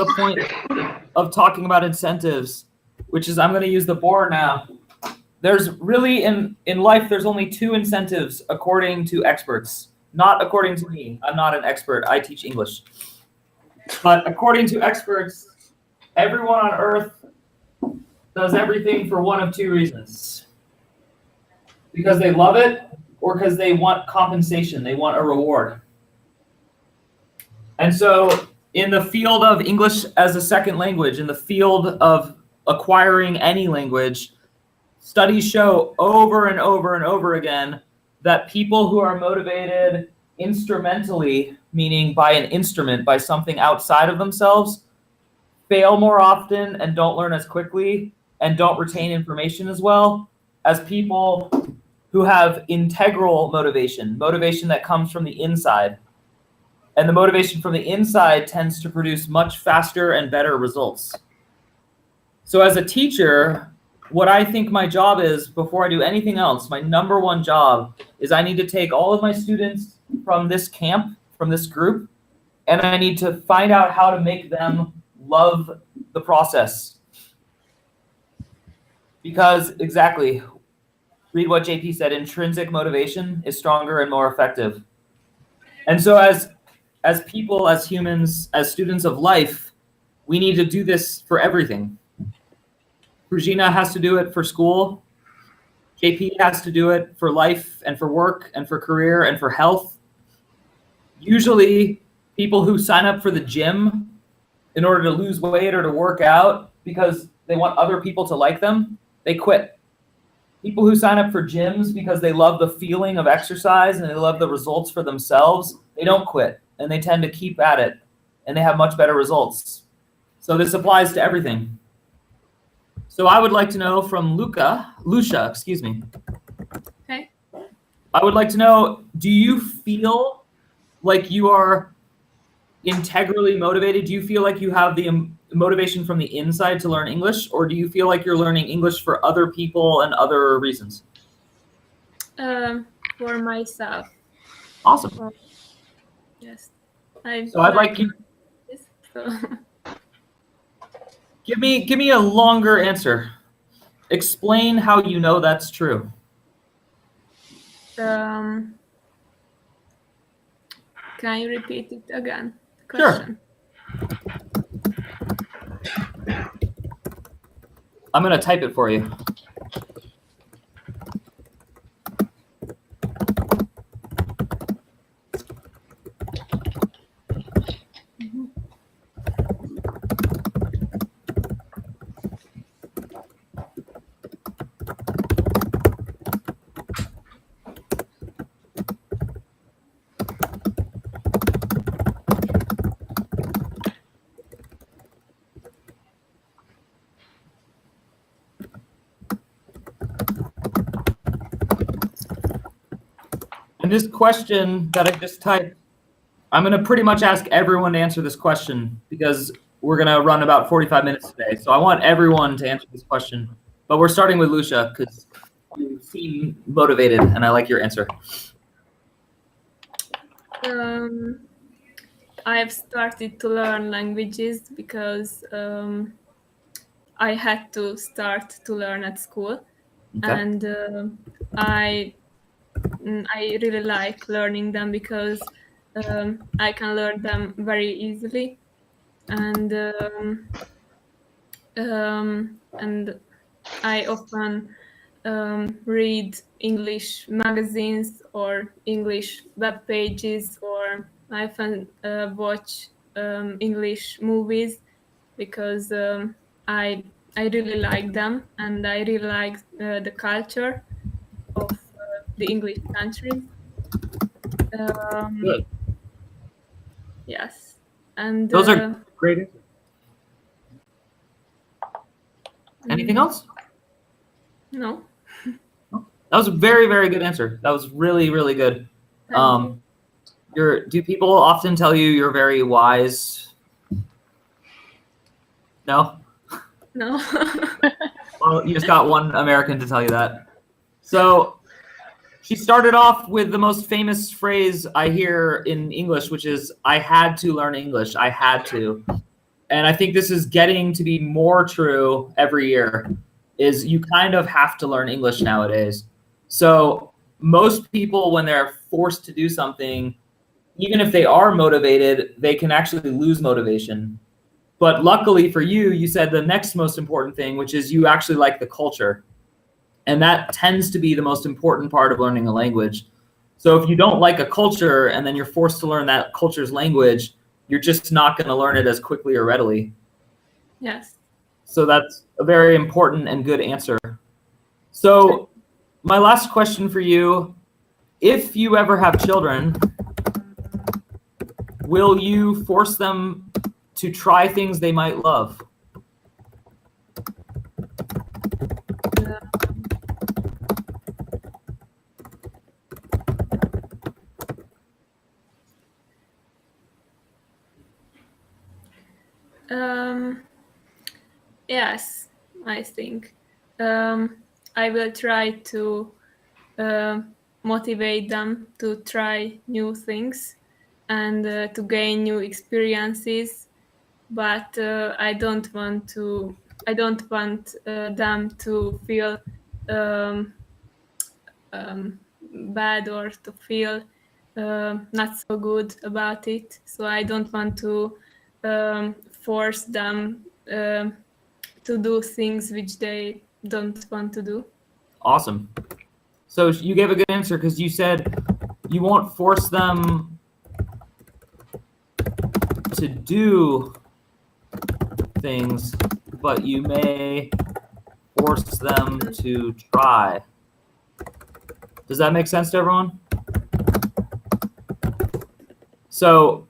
the point of talking about incentives, which is I'm going to use the board now. There's really, in life, there's only two incentives according to experts, not according to me. I'm not an expert. I teach English. But according to experts, everyone on Earth does everything for one of two reasons. Because they love it or because they want compensation. They want a reward. And so in the field of English as a second language, in the field of acquiring any language, studies show over and over and over again that people who are motivated instrumentally, meaning by an instrument, by something outside of themselves, fail more often and don't learn as quickly and don't retain information as well as people who have integral motivation, motivation that comes from the inside. And the motivation from the inside tends to produce much faster and better results. So as a teacher, what I think my job is, before I do anything else, my number one job is I need to take all of my students from this camp, from this group, and I need to find out how to make them love the process. Because exactly, read what JP said, intrinsic motivation is stronger and more effective. And so as people, as humans, as students of life, we need to do this for everything. Regina has to do it for school. JP has to do it for life and for work and for career and for health. Usually people who sign up for the gym in order to lose weight or to work out because they want other people to like them, they quit. People who sign up for gyms because they love the feeling of exercise and they love the results for themselves, they don't quit and they tend to keep at it and they have much better results. So this applies to everything. So I would like to know from Lucia, excuse me. Okay. I would like to know, do you feel like you are integrally motivated? Do you feel like you have the motivation from the inside to learn English, or do you feel like you're learning English for other people and other reasons? For myself. Awesome. Yes. So I'd like you. So. Give me a longer answer. Explain how you know that's true. Can you repeat it again? Sure. I'm going to type it for you. And this question that I just typed, I'm going to pretty much ask everyone to answer this question because we're going to run about 45 minutes today. So I want everyone to answer this question. But we're starting with Lucia because you seem motivated and I like your answer. I've started to learn languages because I had to start to learn at school. Okay. And I really like learning them because I can learn them very easily, and I often read English magazines or English web pages, or I often watch English movies because I really like them and I really like the culture of the English countries. Good. Yes, and those are great. Anything else? No. That was a very, very good answer. That was really, really good. Do people often tell you you're very wise? No? No. Well, you just got one American to tell you that. So she started off with the most famous phrase I hear in English, which is, I had to learn English. I had to. and I think this is getting to be more true every year, is you kind of have to learn English nowadays. So most people, when they're forced to do something, even if they are motivated, they can actually lose motivation. But luckily for you, you said the next most important thing, which is you actually like the culture. And that tends to be the most important part of learning a language. So if you don't like a culture and then you're forced to learn that culture's language, you're just not going to learn it as quickly or readily. Yes. So that's a very important and good answer. So my last question for you, if you ever have children, will you force them to try things they might love? Yes, I think. I will try to motivate them to try new things and to gain new experiences, but I don't want them to feel bad or to feel not so good about it. So I don't want to force them to do things which they don't want to do. Awesome. So you gave a good answer because you said you won't force them to do things, but you may force them to try. Does that make sense to everyone? So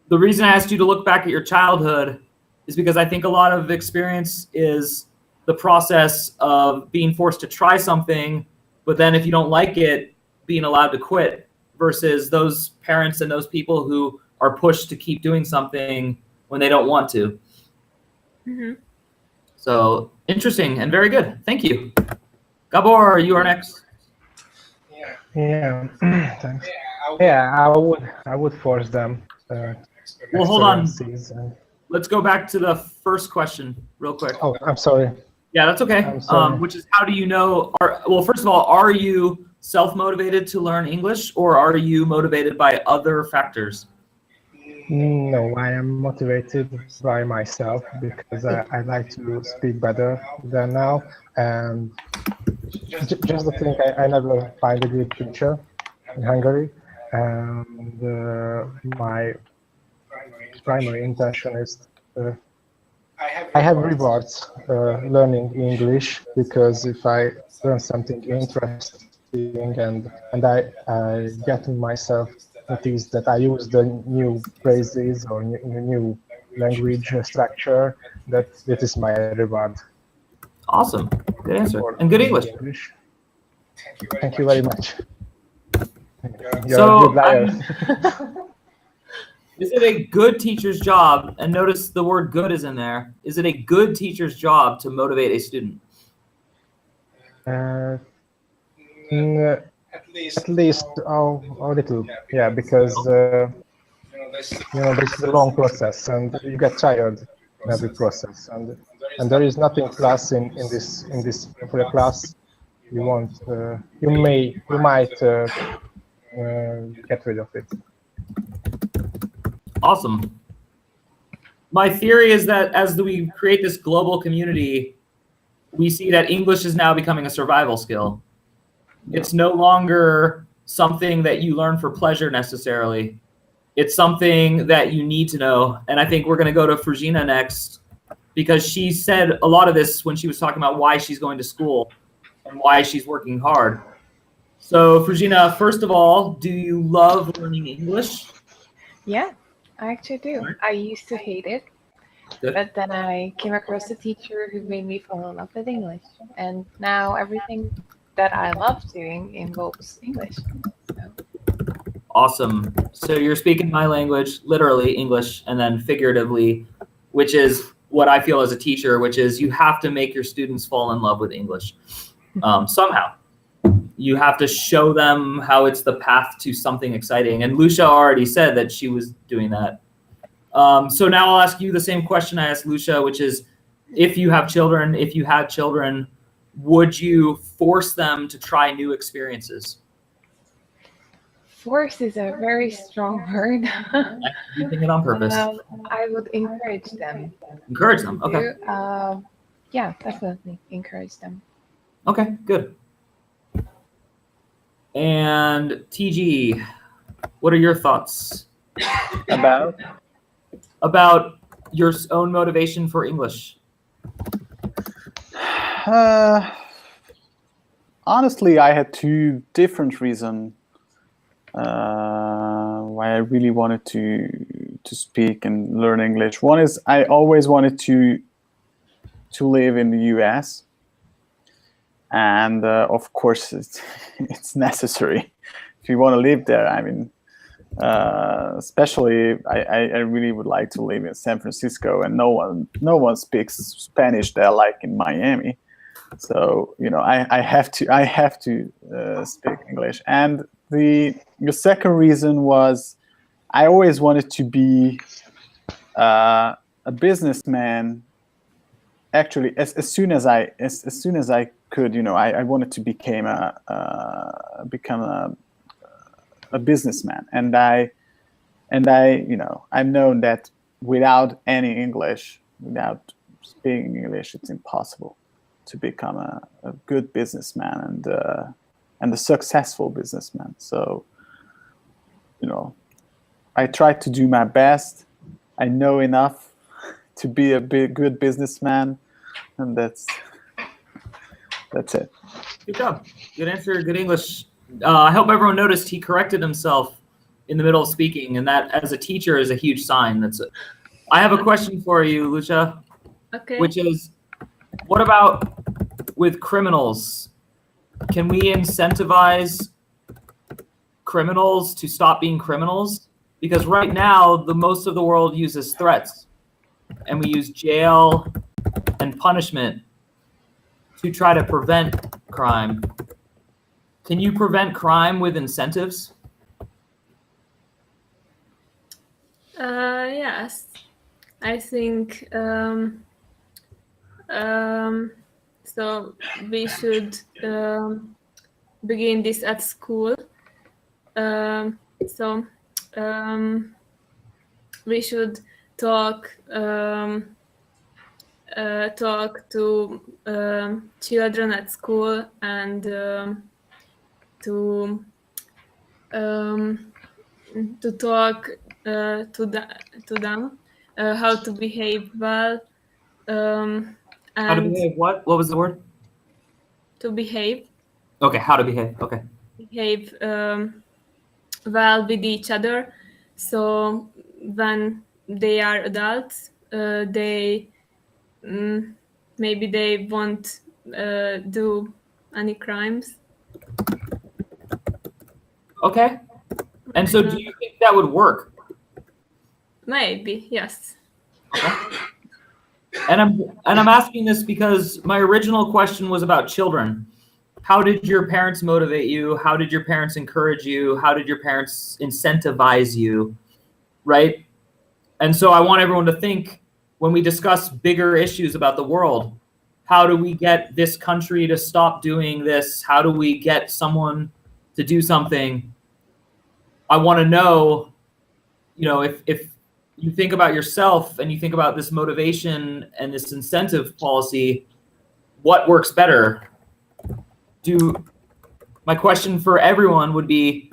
the reason I asked you to look back at your childhood is because I think a lot of experience is the process of being forced to try something, but then if you don't like it, being allowed to quit, versus those parents and those people who are pushed to keep doing something when they don't want to. Mm-hmm. So interesting and very good. Thank you. Gabor, you are next. Yeah, thanks. Yeah, I would force them. Well, hold on. And... Let's go back to the first question real quick. Oh, I'm sorry. Yeah, that's okay. Which is, how do you know? Well, first of all, are you self-motivated to learn English, or are you motivated by other factors? No, I am motivated by myself because I like to speak better than now. And just the thing, I never find a good teacher in Hungary. And my primary intention is I have rewards learning English, because if I learn something interesting and I get in myself notice that I use the new phrases or new language structure, that is my reward. Awesome. Good answer. And good English. Thank you very much. You're So, a good liar. Is it a good teacher's job, and notice the word good is in there, is it a good teacher's job to motivate a student? At least a little, yeah, because this is a long process and you get tired in every process, and there is nothing class in this for a class. You might get rid of it. Awesome. My theory is that as we create this global community, we see that English is now becoming a survival skill. It's no longer something that you learn for pleasure necessarily. It's something that you need to know. And I think we're going to go to Frugina next, because she said a lot of this when she was talking about why she's going to school and why she's working hard. So Frugina, first of all, do you love learning English? Yeah, I actually do. I used to hate it, but then I came across a teacher who made me fall in love with English. And now everything that I love doing involves English. So. Awesome. So you're speaking my language, literally English, and then figuratively, which is what I feel as a teacher, which is you have to make your students fall in love with English somehow. You have to show them how it's the path to something exciting. And Lucia already said that she was doing that. So now I'll ask you the same question I asked Lucia, which is, if you had children, would you force them to try new experiences? Force is a very strong word. You think it on purpose. I would encourage them. Encourage them. Okay. Yeah, definitely encourage them. Okay, good. And TG, what are your thoughts about your own motivation for English? Honestly, I had two different reasons why I really wanted to speak and learn English. One is I always wanted to live in the US, and of course it's necessary if you want to live there. I mean, especially I really would like to live in San Francisco, and no one speaks Spanish there like in Miami. So I have to speak English. And the second reason was I always wanted to be a businessman. Actually, as soon as I could, I wanted to become a businessman. And I've known that without any English, without speaking English, it's impossible to become a good businessman and a successful businessman. So, I tried to do my best. I know enough to be a good businessman, and that's it. Good job. Good answer. Good English. I hope everyone noticed he corrected himself in the middle of speaking, and that as a teacher is a huge sign. I have a question for you, Lucia. Okay. Which is, what about with criminals? Can we incentivize criminals to stop being criminals? Because right now, most of the world uses threats, and we use jail and punishment to try to prevent crime. Can you prevent crime with incentives? Yes, I think so. We should begin this at school. We should talk to children at school and to talk to them how to behave well. And How to behave? What was the word? To behave. Okay, how to behave. Okay. Behave well with each other. So when they are adults, maybe they won't do any crimes. Okay. And so do you think that would work? Maybe, yes. Okay. And I'm asking this because my original question was about children. How did your parents motivate you? How did your parents encourage you? How did your parents incentivize you? Right? And so I want everyone to think, when we discuss bigger issues about the world, how do we get this country to stop doing this? How do we get someone to do something? I want to know, if you think about yourself and you think about this motivation and this incentive policy, what works better? My question for everyone would be,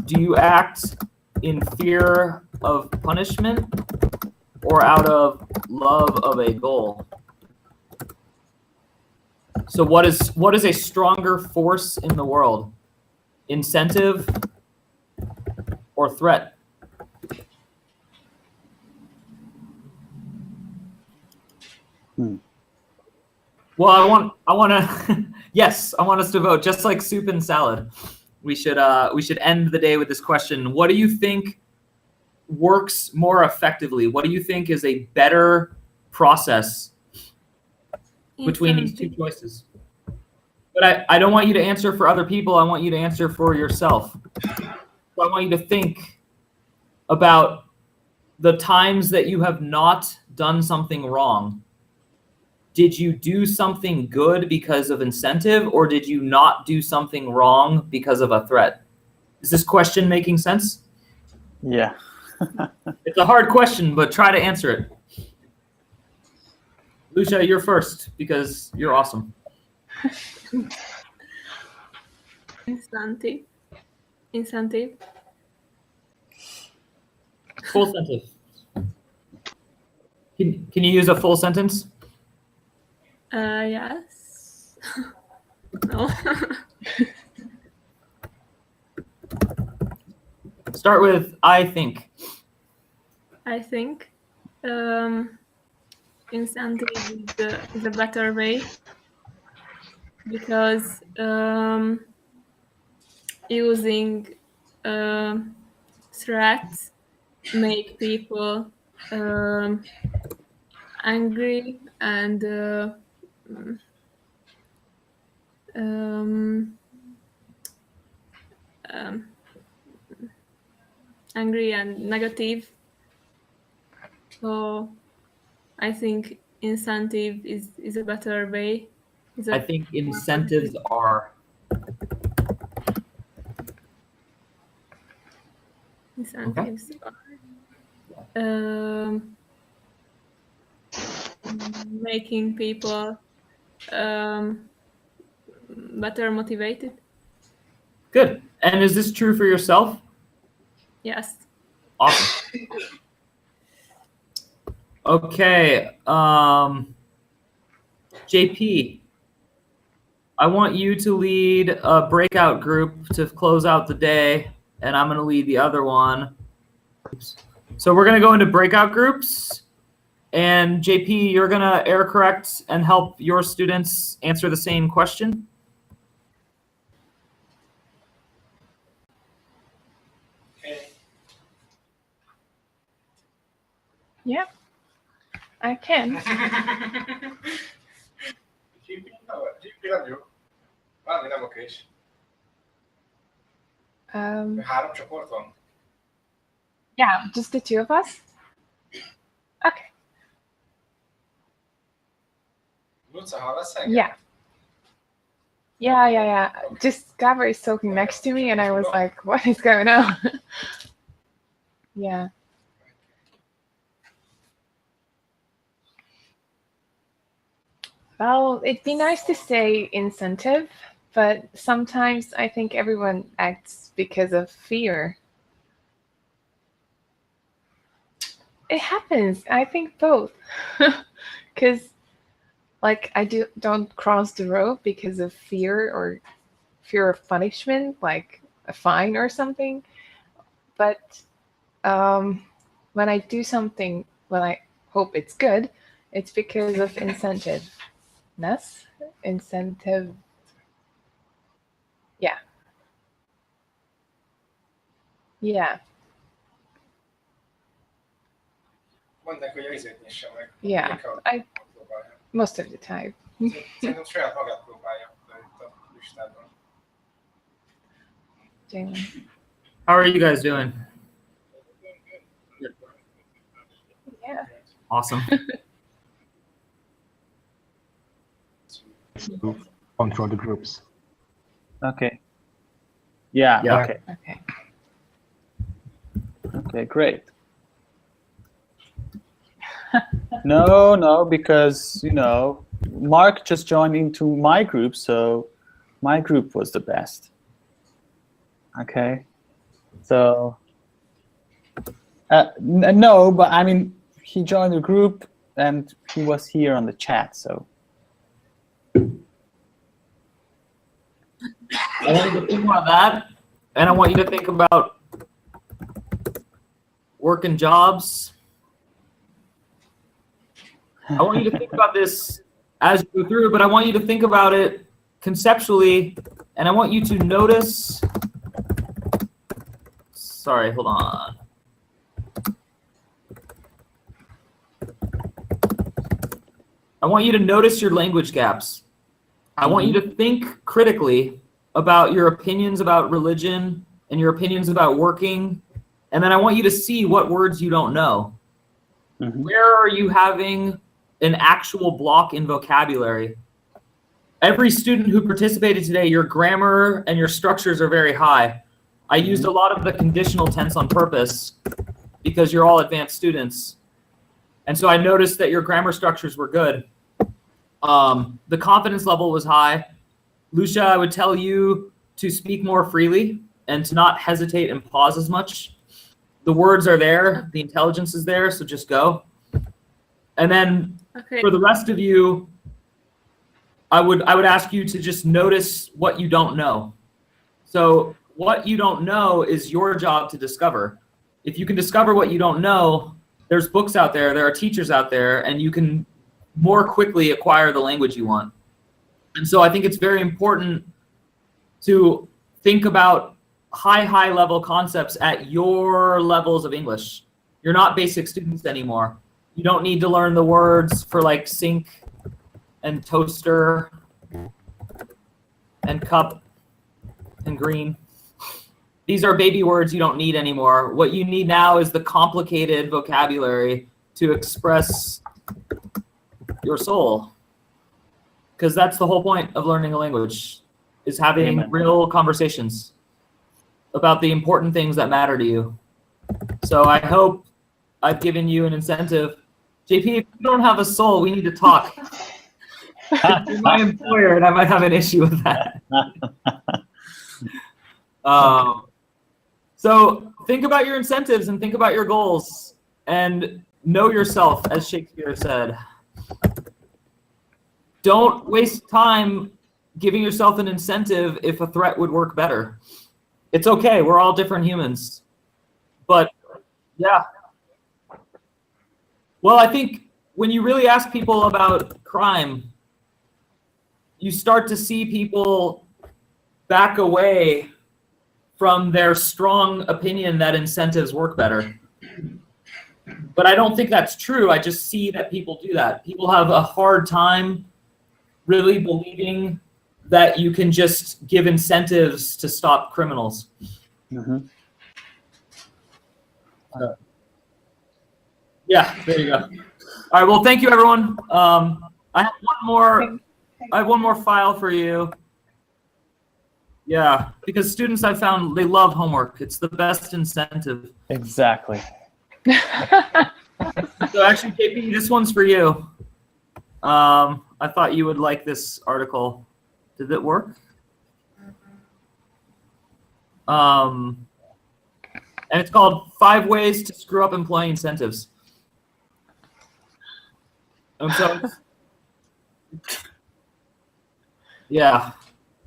do you act in fear of punishment or out of love of a goal? So what is a stronger force in the world? Incentive or threat? Well, I want to yes, I want us to vote, just like soup and salad. We should end the day with this question. What do you think works more effectively? What do you think is a better process between these two choices? But I don't want you to answer for other people. I want you to answer for yourself. So I want you to think about the times that you have not done something wrong, did you do something good because of incentive, or did you not do something wrong because of a threat? Is this question making sense? Yeah. It's a hard question, but try to answer it. Lucia, you're first because you're awesome. Incentive. Incentive. Full sentence. Can you use a full sentence? Yes. No. Start with I think. I think incentive is a better way, because using threats make people angry and angry and negative. So I think incentive is a better way. I think incentives are. Incentives are making people better motivated. Good. And is this true for yourself? Yes. Awesome. Okay. JP, I want you to lead a breakout group to close out the day, and I'm going to lead the other one. Oops. So we're going to go into breakout groups, and JP, you're going to error correct and help your students answer the same question. Yeah, I can. Három csoport van? Yeah, just the two of us? Okay. Luca, hallasz engem? Yeah. Yeah. Just Gabor is talking next to me and I was like, what is going on? Yeah. Well, it'd be nice to say incentive, but sometimes I think everyone acts because of fear. It happens. I think both. Because, like, I don't cross the road because of fear or fear of punishment, like a fine or something. But when I do something, when I hope it's good, it's because of incentive. Incentive. Yeah. Yeah. Mondd neki, hogy a izét nyissa meg. Yeah. Most of the time. Szerintem saját magát próbálja itt a listádon. How are you guys doing? Yeah. Awesome. To control the groups. Okay. Yeah. Yeah. Okay. Okay. Okay. Great. No, because Mark just joined into my group, so my group was the best. Okay. So no, but I mean, he joined the group and he was here on the chat, so. I want you to think about that, and I want you to think about working jobs. I want you to think about this as you go through, but I want you to think about it conceptually, and I want you to notice. Sorry, hold on. I want you to notice your language gaps. I want you to think critically about your opinions about religion and your opinions about working And then I want you to see what words you don't know. Mhm. Where are you having an actual block in vocabulary? Every student who participated today, your grammar and your structures are very high. I used a lot of the conditional tense on purpose because you're all advanced students. And so I noticed that your grammar structures were good. The confidence level was high. Lucia, I would tell you to speak more freely and to not hesitate and pause as much. The words are there, the intelligence is there, so just go. And then for the rest of you, I would ask you to just notice what you don't know. So what you don't know is your job to discover. If you can discover what you don't know, there's books out there, there are teachers out there, and you can more quickly acquire the language you want. And so I think it's very important to think about high level concepts at your levels of English. You're not basic students anymore. You don't need to learn the words for like sink and toaster and cup and green. These are baby words you don't need anymore. What you need now is the complicated vocabulary to express your soul. Because that's the whole point of learning a language, is having real conversations about the important things that matter to you. So I hope I've given you an incentive. JP, if you don't have a soul, we need to talk. You're my employer, and I might have an issue with that. So think about your incentives and think about your goals and know yourself, as Shakespeare said. Don't waste time giving yourself an incentive if a threat would work better. It's okay, we're all different humans. But yeah. Well, I think when you really ask people about crime, you start to see people back away from their strong opinion that incentives work better. But I don't think that's true. I just see that people do that. People have a hard time really believing that you can just give incentives to stop criminals. Mm-hmm. Yeah, there you go. All right, well, thank you, everyone. I have one more file for you. Yeah, because students I've found, they love homework. It's the best incentive. Exactly. So actually, JP, this one's for you. I thought you would like this article. Did it work? And it's called 5 Ways to Screw Up Employee Incentives. And so, yeah.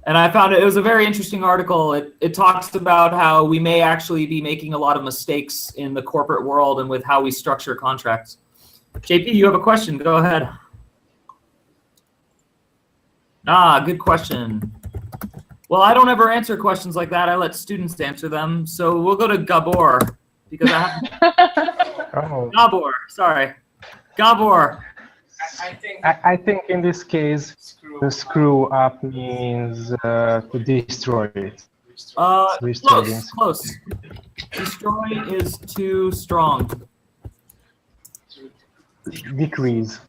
And I found it was a very interesting article. It talks about how we may actually be making a lot of mistakes in the corporate world and with how we structure contracts. JP, you have a question. Go ahead. Good question. Well, I don't ever answer questions like that. I let students answer them. So we'll go to Gabor because I have Gabor, sorry. Gabor. I think in this case, the screw up means to destroy it. Close. Destroy is too strong. Decrease.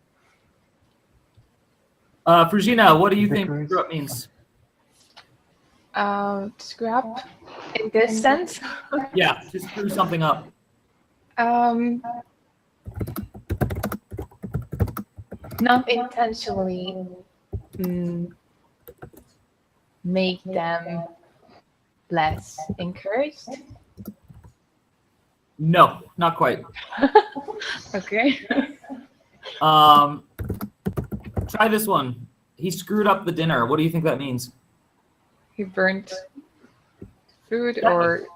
Frugina, what do you think screw up means? Screw up in this sense? Yeah, to screw something up. Not intentionally make them less encouraged. No, not quite. Okay. Try this one. He screwed up the dinner. What do you think that means? He burnt food or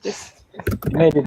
just Made it